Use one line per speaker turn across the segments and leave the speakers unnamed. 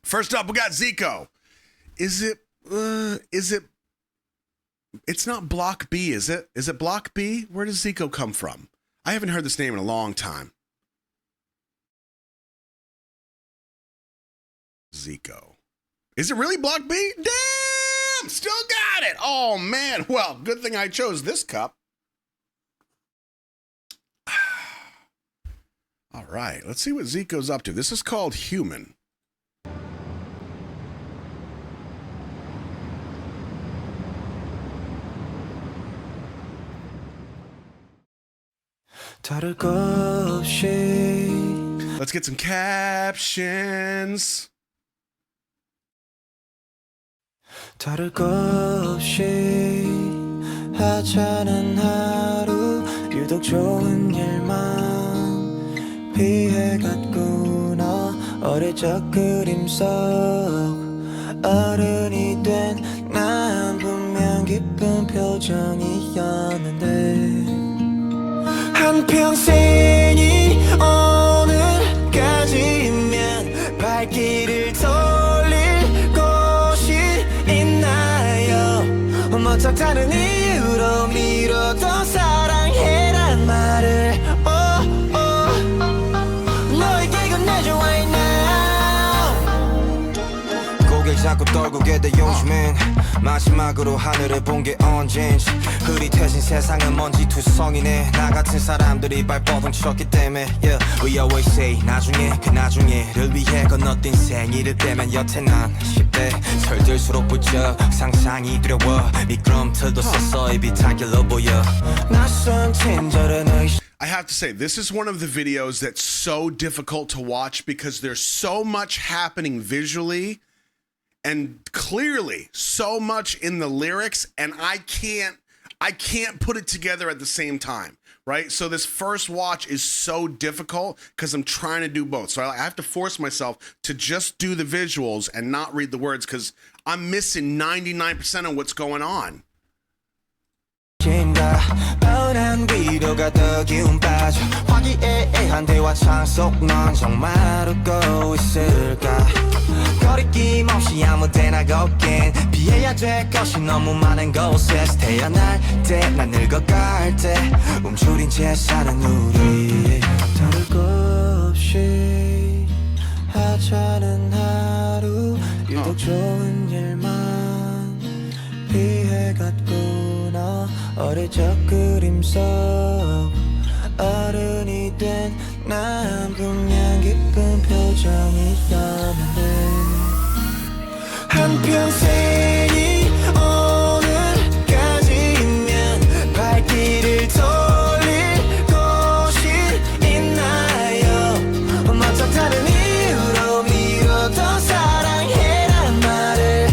First up, we got Zico. Is it, it's not Block B, is it? Is it Block B? Where does Zico come from? I haven't heard this name in a long time. Zico. Is it really Block B? Damn, still got it. Oh, man. Well, good thing I chose this cup. All right, let's see what Zico's up to. This is called Human. Let's get some captions.
다를 것 없이 하찮은 하루 유독 좋은 일만 피해갔구나 어릴 적 그림 속 어른이 된 난 분명 기쁜 표정이었는데 한평생이 오늘까지면 발길을 돌릴 곳이 있나요 멋쩍 다른 이유로 미뤄도 사랑해란 말을 너에게 건네줘 right now 고개를 자꾸 떨구게 돼 요즘엔 마지막으로 하늘을 본 게 언젠지 흐릿해진 세상은 먼지 투성이네 나 같은 사람들이 발버둥 쳤기 때문에 yeah. We always say 나중에 그 나중에를 위해 건너뛴 생일을 빼면 여태 난 10대 철들수록 부쩍 상상이 두려워 미끄럼틀도 서서히 다 길러 보여 낯선 친절한 의식
I have to say, this is one of the videos that's so difficult to watch because there's so much happening visually and clearly so much in the lyrics, and I can't put it together at the same time, right? So this first watch is so difficult because I'm trying to do both. So I have to force myself to just do the visuals and not read the words because I'm missing 99% of what's going on.
뻔한 위로가 더 기운 빠져 화기애애한 대화창 속 넌 정말 웃고 있을까 거리낌 없이 아무 데나 걷긴 피해야 될 것이 너무 많은 곳에서 태어날 때 난 늙어갈 때 움츠린 채 사는 우리 다를 것 없이 하찮은 하루 유독 좋은 일만 피해갔구나 어릴 적 그림 속 어른이 된 난 분명 기쁜 표정이었는데 한평생이 오늘까지면 발길을 돌릴 곳이 있나요 멋쩍 다른 이유로 미뤄도 사랑해란 말을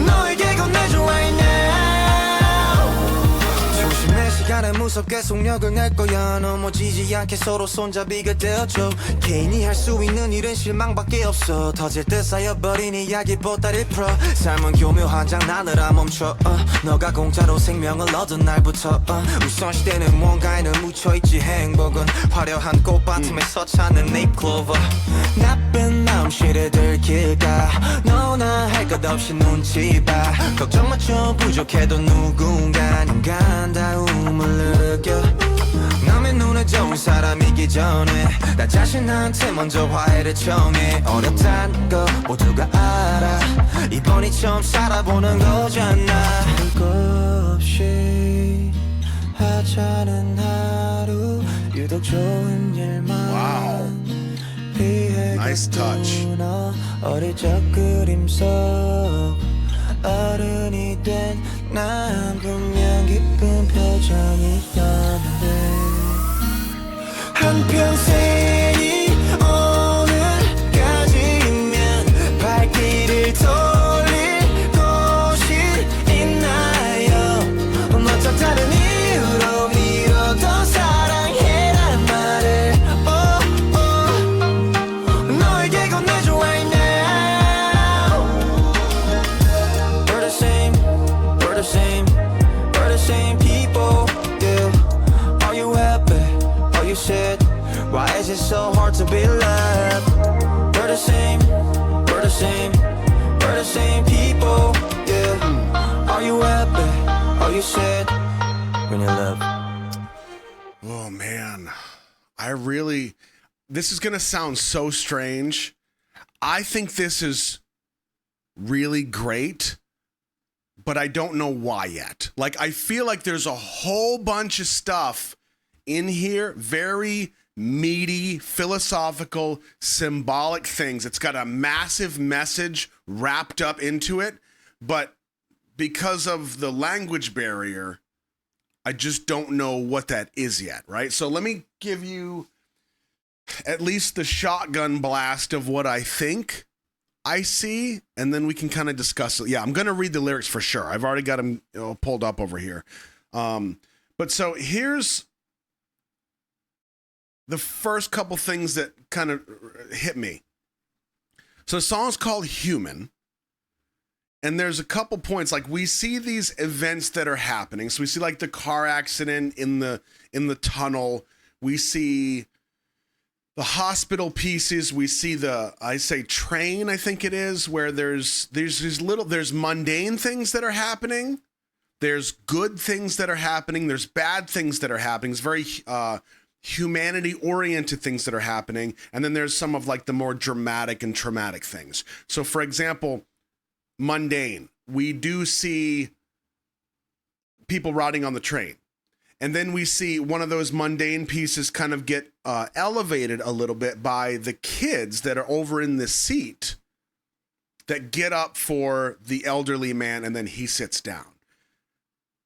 너에게 건네줘 right now 조심해 시간은 무섭게 속력을 낼 거야 넘어지지 않게 서로 손잡이가 되어줘 개인이 할 수 있는 일은 실망밖에 없어 터질 듯 쌓여버린 이야기 보따리 풀어 삶은 교묘한 장난으로 멈춰 너가 공짜로 생명을 얻은 날부터 우선시대는 뭔가에는 묻혀있지 행복은 화려한 꽃밭음에서 찾는 네잎클로버 나쁜 마음 실에 들킬까 너나 할 것 없이 눈치 봐 걱정 마좀 부족해도 누군가는 간다움을 느껴 남의 눈에 좋은 사람이기 전에 나 자신한테 먼저 화해를 청해 어렵단 거 모두가 알아 이번이 처음 살아보는 거잖아 다를 것 없이 하찮은 하루 유독 좋은 일만
Nice touch.
어릴 적 그림 속 어른이 된 난 분명 기쁜 표정이었는데 한평생이 오늘까지면 발길을 돌릴 곳이 있나요 멋쩍 다른 이유로 미뤄도 사랑해란 말을 너에게 건네줘 right now We're the same, we're the same, we're the same people, yeah Are you happy? You said, why is it so hard to be loved? you said when you love.
Oh man, this is gonna sound so strange. I think this is really great, but I don't know why yet. Like, I feel like there's a whole bunch of stuff in here, very meaty, philosophical, symbolic things. It's got a massive message wrapped up into it, but because of the language barrier, I just don't know what that is yet, right? So let me give you at least the shotgun blast of what I think I see, and then we can kind of discuss it. Yeah, I'm going to read the lyrics for sure. I've already got them pulled up over here. But so here's the first couple things that kind of hit me. So the song's called Human. And there's a couple points, like we see these events that are happening. So we see like the car accident in the tunnel. We see the hospital pieces. We see train, I think it is, where there's mundane things that are happening. There's good things that are happening. There's bad things that are happening. It's very humanity-oriented things that are happening. And then there's some of like the more dramatic and traumatic things. So for example, mundane, we do see people riding on the train. And then we see one of those mundane pieces kind of get elevated a little bit by the kids that are over in this seat that get up for the elderly man, and then he sits down.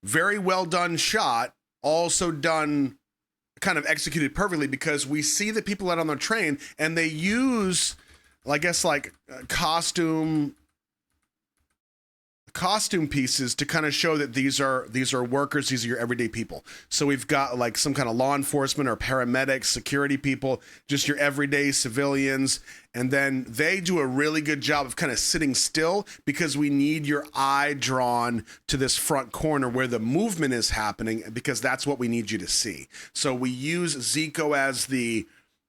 Very well done shot, also done, kind of executed perfectly, because we see the people out on the train and they use, I guess, like costume pieces to kind of show that these are workers, these are your everyday people. So we've got like some kind of law enforcement or paramedics, security people, just your everyday civilians. And then they do a really good job of kind of sitting still, because we need your eye drawn to this front corner where the movement is happening, because that's what we need you to see. So we use Zico as the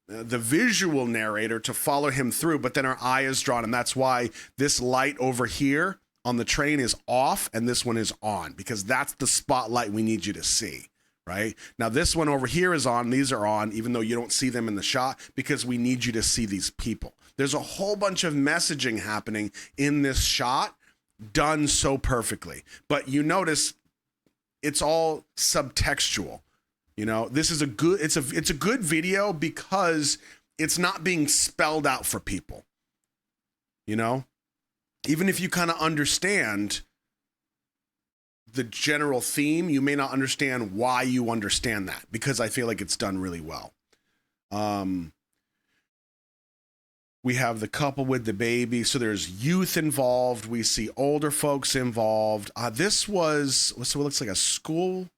visual narrator to follow him through, but then our eye is drawn. And that's why this light over here on the train is off and this one is on, because that's the spotlight we need you to see, right? Now this one over here is on, these are on, even though you don't see them in the shot, because we need you to see these people. There's a whole bunch of messaging happening in this shot, done so perfectly. But you notice it's all subtextual. You know, this is it's a good video because it's not being spelled out for people, you know? Even if you kind of understand the general theme, you may not understand why you understand that, because I feel like it's done really well. We have the couple with the baby. So there's youth involved. We see older folks involved. This was, so it looks like a student.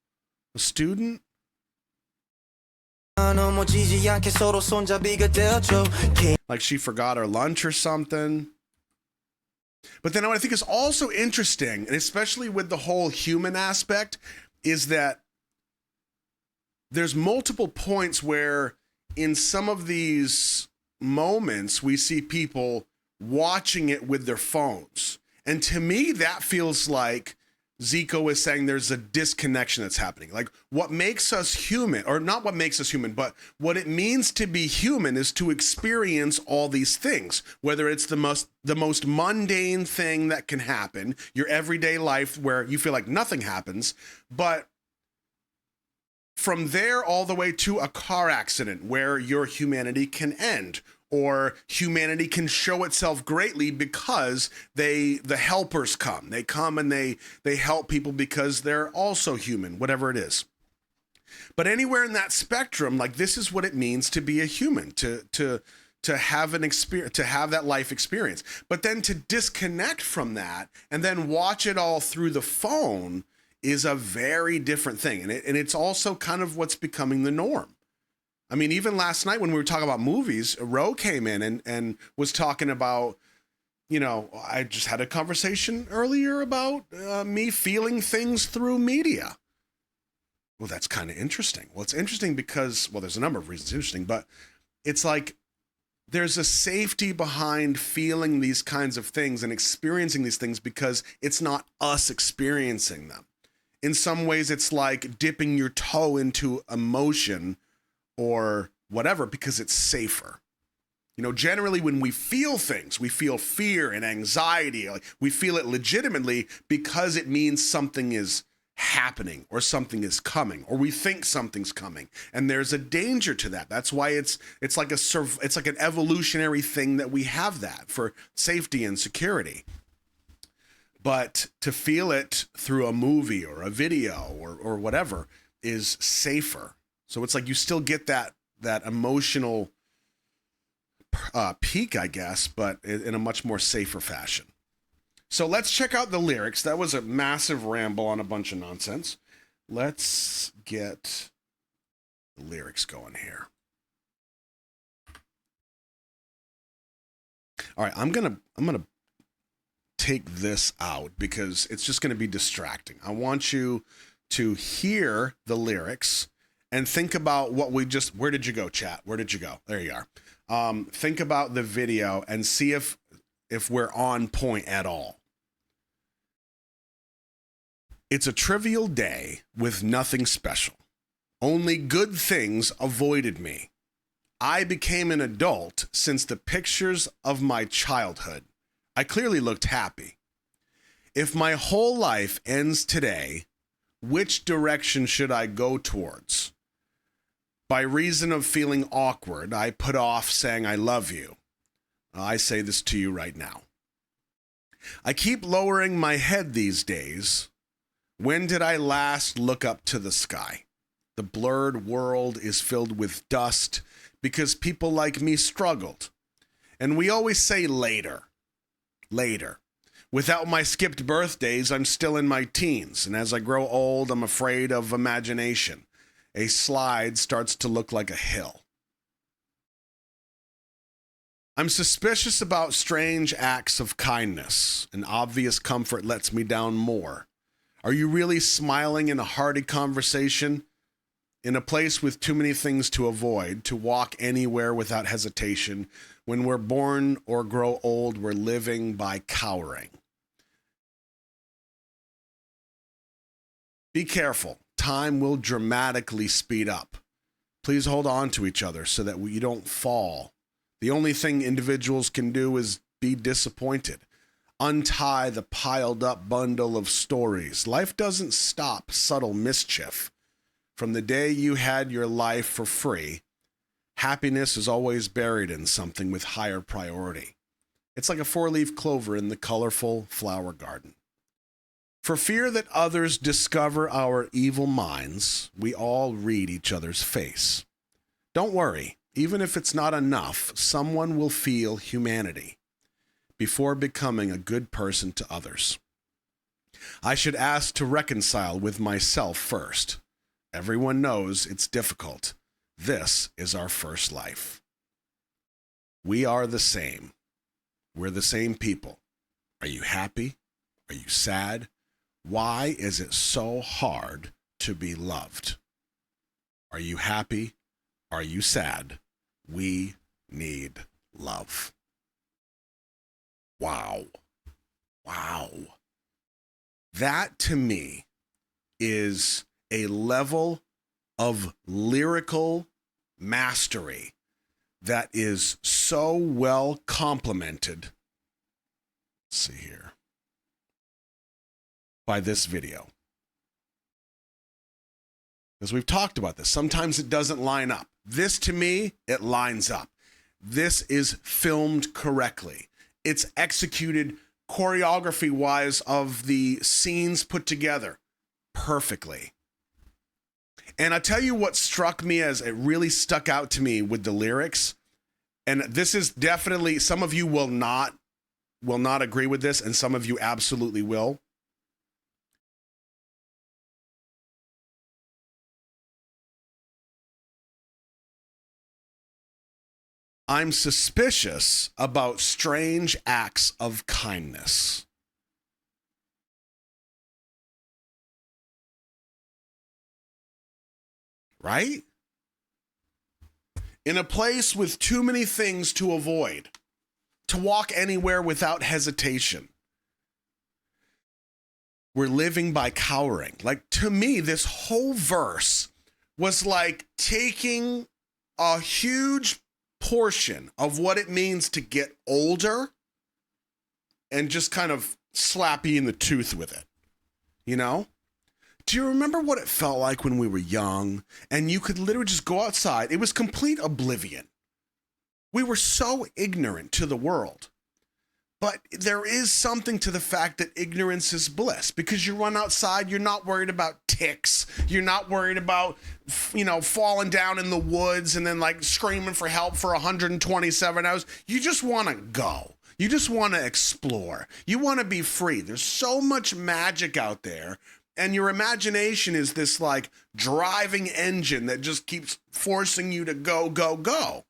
Like she forgot her lunch or something. But then what I think is also interesting, and especially with the whole human aspect, is that there's multiple points where in some of these moments we see people watching it with their phones. And to me, that feels like Zico is saying there's a disconnection that's happening. Like what makes us human, or not what makes us human, but what it means to be human is to experience all these things, whether it's the most mundane thing that can happen, your everyday life where you feel like nothing happens, but from there all the way to a car accident where your humanity can end, or humanity can show itself greatly because the helpers come. They come and they help people because they're also human, whatever it is. But anywhere in that spectrum, like this is what it means to be a human, to have an experience, to have that life experience. But then to disconnect from that and then watch it all through the phone is a very different thing. And it's also kind of what's becoming the norm. I mean, even last night when we were talking about movies, Ro came in and was talking about, you know, I just had a conversation earlier about me feeling things through media. Well, that's kind of interesting. Well, it's interesting because, well, there's a number of reasons it's interesting, but it's like there's a safety behind feeling these kinds of things and experiencing these things because it's not us experiencing them. in some ways it's like dipping your toe into emotion or whatever because it's safer. You know, generally when we feel things, we feel fear and anxiety, like we feel it legitimately because it means something is happening or something is coming or we think something's coming, and there's a danger to that. That's why it's like an evolutionary thing that we have that for safety and security. But to feel it through a movie or a video or whatever is safer. So it's like you still get that emotional peak, I guess, but in a much more safer fashion. So let's check out the lyrics. That was a massive ramble on a bunch of nonsense. Let's get the lyrics going here. All right, I'm gonna take this out because it's just gonna be distracting. I want you to hear the lyrics and think about what we just. Where did you go, chat? Where did you go? There you are. Think about the video and see if we're on point at all. It's a trivial day with nothing special. Only good things avoided me. I became an adult since the pictures of my childhood. I clearly looked happy. If my whole life ends today, which direction should I go towards? By reason of feeling awkward, I put off saying I love you. I say this to you right now. I keep lowering my head these days. When did I last look up to the sky? The blurred world is filled with dust because people like me struggled. And we always say later. Later. Without my skipped birthdays, I'm still in my teens. And as I grow old, I'm afraid of imagination. A slide starts to look like a hill. I'm suspicious about strange acts of kindness. An obvious comfort lets me down more. Are you really smiling in a hearty conversation? In a place with too many things to avoid, to walk anywhere without hesitation. When we're born or grow old, we're living by cowering. Be careful. Time will dramatically speed up. Please hold on to each other so that you don't fall. The only thing individuals can do is be disappointed. Untie the piled up bundle of stories. Life doesn't stop subtle mischief. From the day you had your life for free, happiness is always buried in something with higher priority. It's like a four-leaf clover in the colorful flower garden. For fear that others discover our evil minds, we all read each other's face. Don't worry, even if it's not enough, someone will feel humanity before becoming a good person to others. I should ask to reconcile with myself first. Everyone knows it's difficult. This is our first life. We are the same. We're the same people. Are you happy? Are you sad? Why is it so hard to be loved? Are you happy? Are you sad? We need love. Wow. Wow. That to me is a level of lyrical mastery that is so well complemented. Let's see here. By this video. Because we've talked about this. Sometimes it doesn't line up. This to me, it lines up. This is filmed correctly. It's executed choreography-wise of the scenes put together perfectly. And I tell you what struck me as it really stuck out to me with the lyrics, and this is definitely, some of you will not agree with this, and some of you absolutely will. I'm suspicious about strange acts of kindness. Right? In a place with too many things to avoid, to walk anywhere without hesitation. we're living by cowering. Like, to me, this whole verse was like taking a huge portion of what it means to get older and just kind of slap you in the tooth with it, you know? Do you remember what it felt like when we were young and you could literally just go outside? It was complete oblivion. We were so ignorant to the world. But there is something to the fact that ignorance is bliss, because you run outside, you're not worried about ticks. You're not worried about, falling down in the woods and then like screaming for help for 127 hours. You just want to go. You just want to explore. You want to be free. There's so much magic out there. And your imagination is this like driving engine that just keeps forcing you to go, go, go.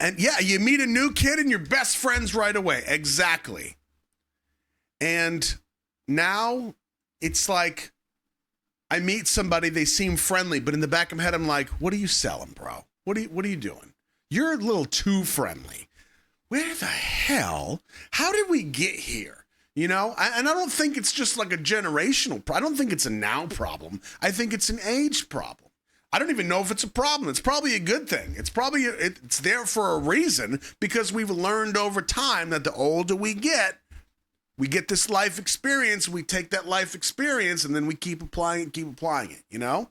And yeah, you meet a new kid and you're best friends right away. Exactly. And now it's like I meet somebody, they seem friendly, but in the back of my head, I'm like, what are you selling, bro? What are you doing? You're a little too friendly. Where the hell? How did we get here? And I don't think it's just like a generational problem. I don't think it's a now problem. I think it's an age problem. I don't even know if it's a problem. It's probably a good thing. It's there for a reason, because we've learned over time that the older we get this life experience. We take that life experience and then we keep applying it,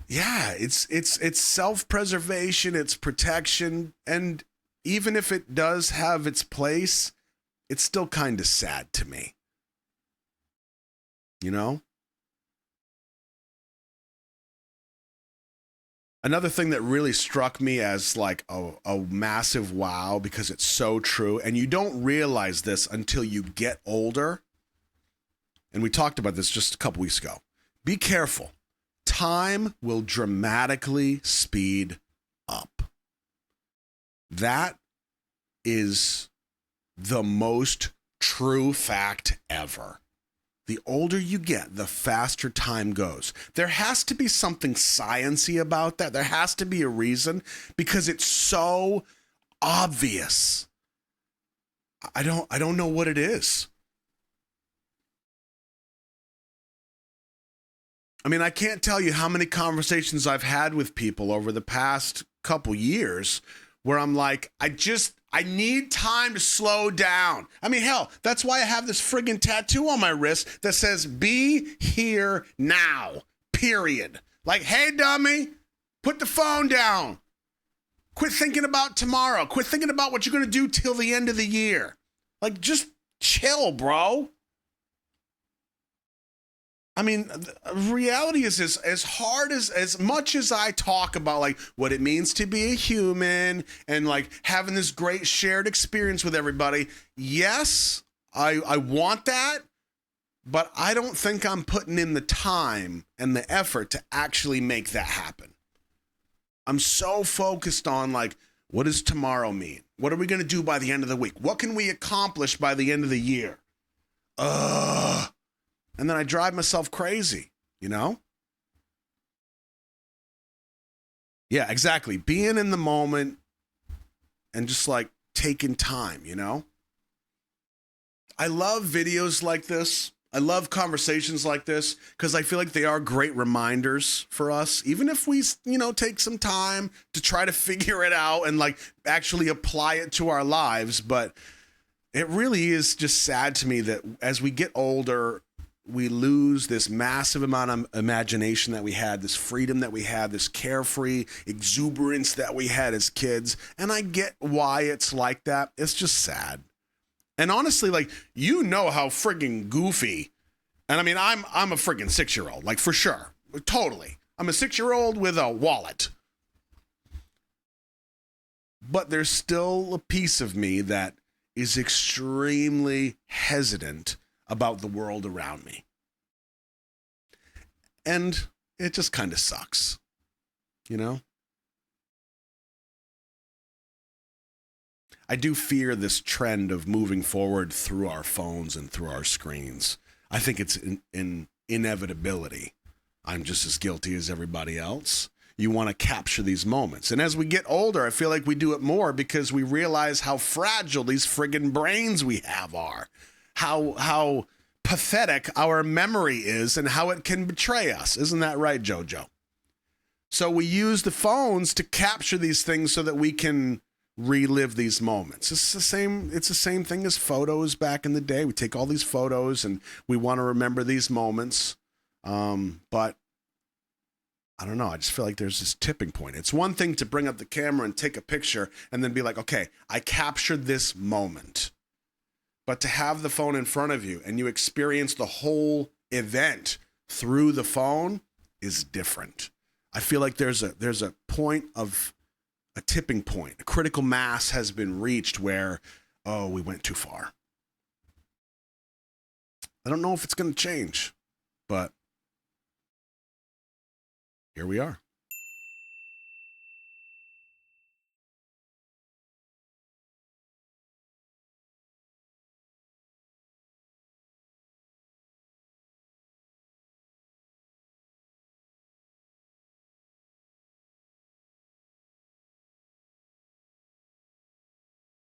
Yeah, it's self-preservation, it's protection, and even if it does have its place, it's still kind of sad to me. Another thing that really struck me as like a massive wow, because it's so true, and you don't realize this until you get older, and we talked about this just a couple weeks ago. Be careful. Time will dramatically speed up. That is the most true fact ever. The older you get, the faster time goes. There has to be something science-y about that. There has to be a reason, because it's so obvious. I don't know what it is. I mean, I can't tell you how many conversations I've had with people over the past couple years where I'm like, I need time to slow down. I mean, hell, that's why I have this friggin' tattoo on my wrist that says, be here now, period. Like, hey, dummy, put the phone down. Quit thinking about tomorrow. Quit thinking about what you're going to do till the end of the year. Like, just chill, bro. I mean, the reality is as hard as much as I talk about like what it means to be a human and like having this great shared experience with everybody. Yes, I want that, but I don't think I'm putting in the time and the effort to actually make that happen. I'm so focused on like, what does tomorrow mean? What are we going to do by the end of the week? What can we accomplish by the end of the year? And then I drive myself crazy, Yeah, exactly. Being in the moment and just like taking time, I love videos like this. I love conversations like this because I feel like they are great reminders for us, even if we, take some time to try to figure it out and like actually apply it to our lives. But it really is just sad to me that as we get older, we lose this massive amount of imagination that we had, this freedom that we had, this carefree exuberance that we had as kids. And I get why it's like that. It's just sad. And honestly, like, how friggin' goofy. And I mean, I'm a friggin' 6-year-old, like for sure. Totally. I'm a 6-year-old with a wallet. But there's still a piece of me that is extremely hesitant about the world around me. And it just kind of sucks, I do fear this trend of moving forward through our phones and through our screens. I think it's an inevitability. I'm just as guilty as everybody else. You want to capture these moments. And as we get older, I feel like we do it more because we realize how fragile these friggin' brains we have are. how pathetic our memory is and how it can betray us. Isn't that right, JoJo? So we use the phones to capture these things so that we can relive these moments. It's the same thing as photos back in the day. We take all these photos and we want to remember these moments. But I don't know. I just feel like there's this tipping point. It's one thing to bring up the camera and take a picture and then be like, okay, I captured this moment. But to have the phone in front of you and you experience the whole event through the phone is different. I feel like there's a point of a tipping point. A critical mass has been reached where, oh, we went too far. I don't know if it's going to change, but here we are.